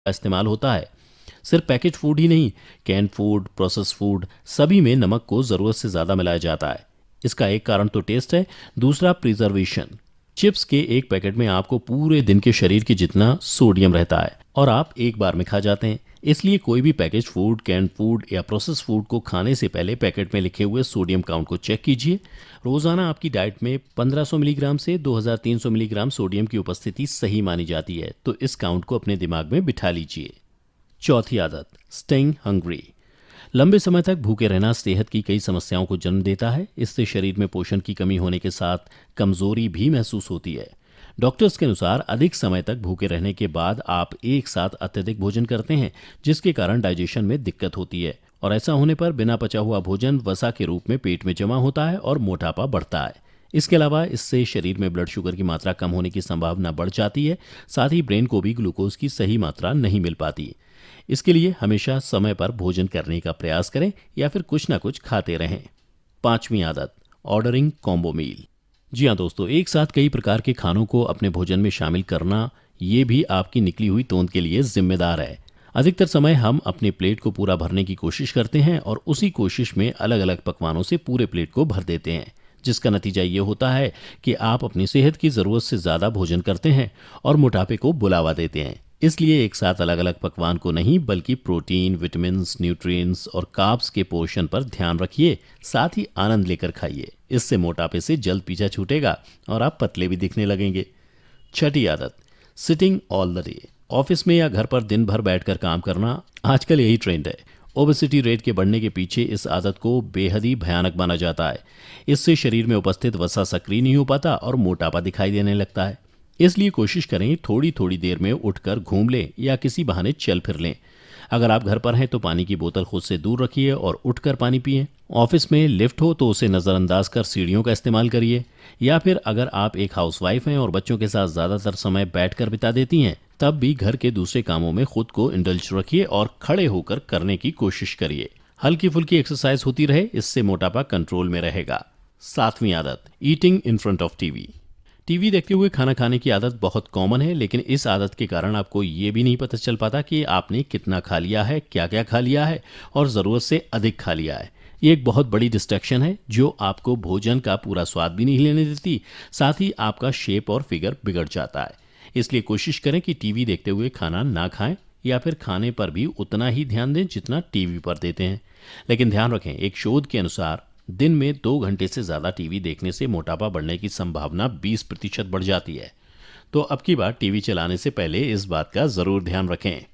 का इस्तेमाल होता है। सिर्फ पैकेज फूड ही नहीं, कैन फूड, प्रोसेस फूड, सभी में नमक को ज़रूरत से ज़्यादा मिलाया जाता है। इसका एक कारण तो टेस्ट है, दूसरा प्रिजर्वेशन। चिप्स के एक पैकेट में आपको पूरे दिन के शरीर के जितना सोडियम रहता है और आप एक बार में खा जाते हैं। इसलिए कोई भी पैकेज फूड, कैन फूड या प्रोसेस फूड को खाने से पहले पैकेट में लिखे हुए सोडियम काउंट को चेक कीजिए। रोज़ाना आपकी डाइट में 1500 मिलीग्राम से 2300 मिलीग्राम सोडियम की उपस्थिति सही मानी जाती है, तो इस काउंट को अपने दिमाग में बिठा लीजिए। चौथी आदत, स्टेइंग हंग्री। लंबे समय तक भूखे रहना सेहत की कई समस्याओं को जन्म देता है। इससे शरीर में पोषण की कमी होने के साथ कमजोरी भी महसूस होती है। डॉक्टर्स के अनुसार अधिक समय तक भूखे रहने के बाद आप एक साथ अत्यधिक भोजन करते हैं, जिसके कारण डाइजेशन में दिक्कत होती है और ऐसा होने पर बिना पचा हुआ भोजन वसा के रूप में पेट में जमा होता है और मोटापा बढ़ता है। इसके अलावा इससे शरीर में ब्लड शुगर की मात्रा कम होने की संभावना बढ़ जाती है। साथ ही ब्रेन को भी ग्लूकोज की सही मात्रा नहीं मिल पाती। इसके लिए हमेशा समय पर भोजन करने का प्रयास करें या फिर कुछ ना कुछ खाते रहें। पांचवी आदत, ऑर्डरिंग कॉम्बो मील। जी हाँ दोस्तों, एक साथ कई प्रकार के खानों को अपने भोजन में शामिल करना, ये भी आपकी निकली हुई तोंद के लिए जिम्मेदार है। अधिकतर समय हम अपने प्लेट को पूरा भरने की कोशिश करते हैं और उसी कोशिश में अलग अलग पकवानों से पूरे प्लेट को भर देते हैं, जिसका नतीजा ये होता है कि आप अपनी सेहत की ज़रूरत से ज़्यादा भोजन करते हैं और मोटापे को बुलावा देते हैं। इसलिए एक साथ अलग अलग पकवान को नहीं, बल्कि प्रोटीन, विटामिन, न्यूट्रिएंट्स और कार्ब्स के पोषण पर ध्यान रखिए। साथ ही आनंद लेकर खाइए। इससे मोटापे से जल्द पीछा छूटेगा और आप पतले भी दिखने लगेंगे। छठी आदत, sitting all the day. Office में या घर पर दिन भर बैठकर काम करना आजकल यही ट्रेंड है। ओबेसिटी रेट के बढ़ने के पीछे इस आदत को बेहद ही भयानक माना जाता है। इससे शरीर में उपस्थित वसा सक्रिय नहीं हो पाता और मोटापा दिखाई देने लगता है। इसलिए कोशिश करें थोड़ी थोड़ी देर में उठकर घूम लें या किसी बहाने चल फिर लें। अगर आप घर पर हैं तो पानी की बोतल खुद से दूर रखिए और उठकर पानी पिएं। ऑफिस में लिफ्ट हो तो उसे नज़रअंदाज कर सीढ़ियों का इस्तेमाल करिए। या फिर अगर आप एक हाउसवाइफ हैं और बच्चों के साथ ज़्यादातर समय बैठकर बिता देती हैं, तब भी घर के दूसरे कामों में खुद को इंडल्ज रखिए और खड़े होकर करने की कोशिश करिए। हल्की फुल्की एक्सरसाइज होती रहे, इससे मोटापा कंट्रोल में रहेगा। सातवीं आदत, eating in front of TV. TV देखते हुए खाना खाने की आदत बहुत कॉमन है, लेकिन इस आदत के कारण आपको ये भी नहीं पता चल पाता कि आपने कितना खा लिया है, क्या क्या खा लिया है और ज़रूरत से अधिक खा लिया है। ये एक बहुत बड़ी डिस्ट्रैक्शन है जो आपको भोजन का पूरा स्वाद भी नहीं लेने देती, साथ ही आपका शेप और फिगर बिगड़ जाता है। इसलिए कोशिश करें कि टीवी देखते हुए खाना ना खाएं या फिर खाने पर भी उतना ही ध्यान दें जितना टीवी पर देते हैं। लेकिन ध्यान रखें, एक शोध के अनुसार दिन में 2 घंटे से ज़्यादा टीवी देखने से मोटापा बढ़ने की संभावना 20% बढ़ जाती है। तो अब की बार टीवी चलाने से पहले इस बात का ज़रूर ध्यान रखें।